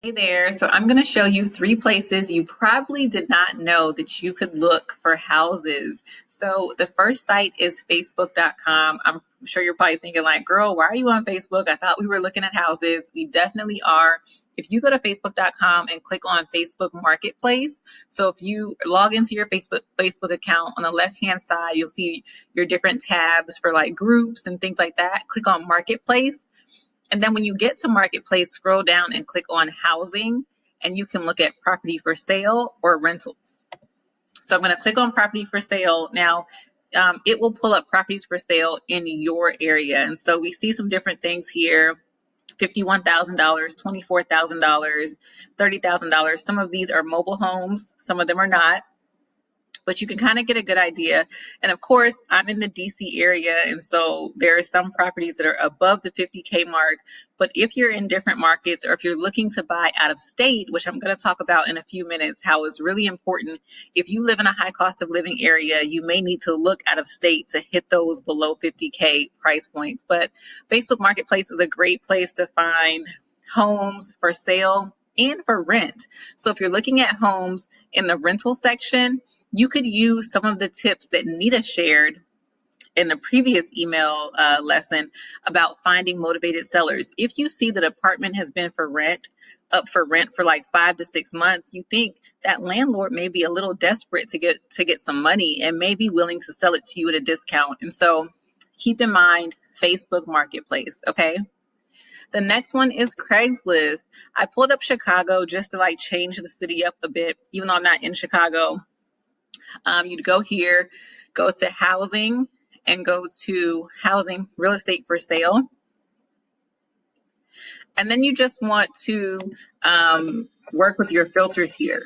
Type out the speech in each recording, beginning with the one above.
Hey there. So I'm going to show you three places you probably did not know that you could look for houses. So the first site is facebook.com. I'm sure you're probably thinking like, girl, why are you on Facebook? I thought we were looking at houses. We definitely are. If you go to facebook.com and click on Facebook Marketplace, so if you log into your Facebook account on the left-hand side, you'll see your different tabs for like groups and things like that. Click on Marketplace. And then when you get to Marketplace, scroll down and click on housing, and you can look at property for sale or rentals. So I'm going to click on property for sale. Now, it will pull up properties for sale in your area. And so we see some different things here. $51,000, $24,000, $30,000. Some of these are mobile homes, some of them are not, but you can kind of get a good idea. And of course, I'm in the DC area, and so there are some properties that are above the 50K mark. But if you're in different markets, or if you're looking to buy out of state, which I'm going to talk about in a few minutes, how it's really important. If you live in a high cost of living area, you may need to look out of state to hit those below 50K price points. But Facebook Marketplace is a great place to find homes for sale and for rent. So if you're looking at homes in the rental section, you could use some of the tips that Nita shared in the previous email lesson about finding motivated sellers. If you see that apartment has been up for rent for like 5 to 6 months, you think that landlord may be a little desperate to get some money and may be willing to sell it to you at a discount. And so keep in mind Facebook Marketplace, okay? The next one is Craigslist. I pulled up Chicago just to like change the city up a bit, even though I'm not in Chicago. You'd go here, go to housing, and go to housing real estate for sale. And then you just want to work with your filters here.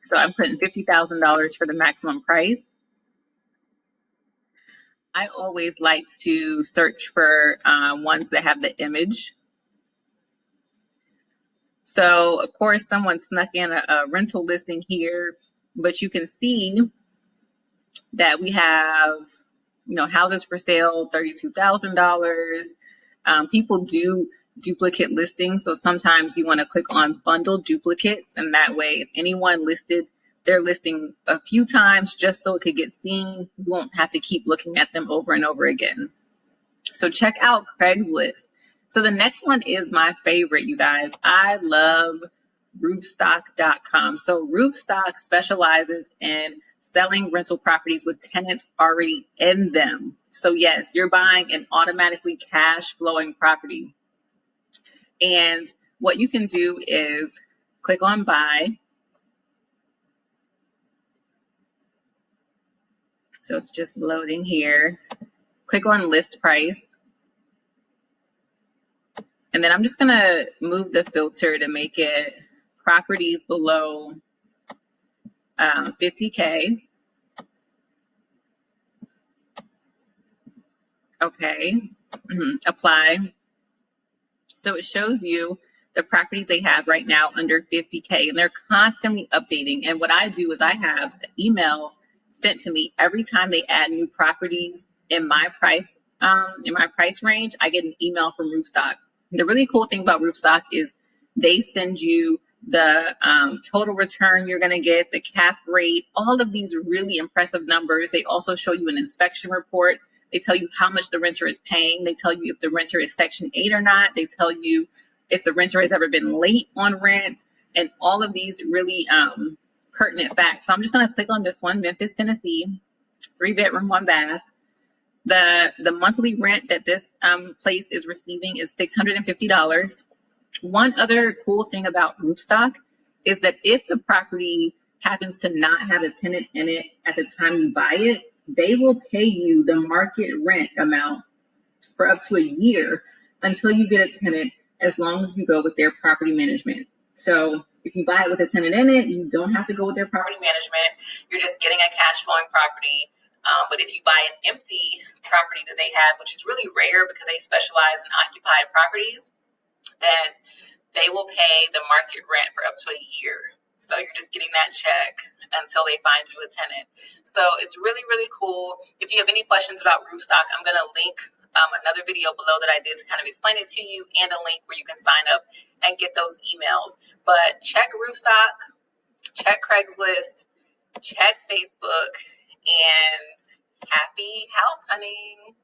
So I'm putting $50,000 for the maximum price. I always like to search for ones that have the image. So of course, someone snuck in a rental listing here, but you can see that we have, houses for sale, $32,000. People do duplicate listings, so sometimes you want to click on bundle duplicates, and that way, if anyone listed their listing a few times just so it could get seen, you won't have to keep looking at them over and over again. So check out Craigslist. So the next one is my favorite, you guys. I love roofstock.com. So Roofstock specializes in selling rental properties with tenants already in them. So yes, you're buying an automatically cash flowing property. And what you can do is click on buy. So it's just loading here. Click on list price. And then I'm just going to move the filter to make it properties below 50K. Okay, apply. So it shows you the properties they have right now under 50K, and they're constantly updating. And what I do is I have an email sent to me every time they add new properties in my price range. I get an email from Roofstock. The really cool thing about Roofstock is they send you the total return you're going to get, the cap rate, all of these really impressive numbers. They also show you an inspection report. They tell you how much the renter is paying. They tell you if the renter is Section 8 or not. They tell you if the renter has ever been late on rent, and all of these really pertinent facts. So I'm just going to click on this one, Memphis, Tennessee, 3-bedroom, 1-bath. The monthly rent that this place is receiving is $650. One other cool thing about Roofstock is that if the property happens to not have a tenant in it at the time you buy it, they will pay you the market rent amount for up to a year until you get a tenant, as long as you go with their property management. So if you buy it with a tenant in it, you don't have to go with their property management. You're just getting a cash flowing property. But if you buy an empty property that they have, which is really rare because they specialize in occupied properties, then they will pay the market rent for up to a year. So you're just getting that check until they find you a tenant. So it's really, really cool. If you have any questions about Roofstock, I'm going to link another video below that I did to kind of explain it to you, and a link where you can sign up and get those emails. But check Roofstock, check Craigslist, check Facebook, and happy house hunting.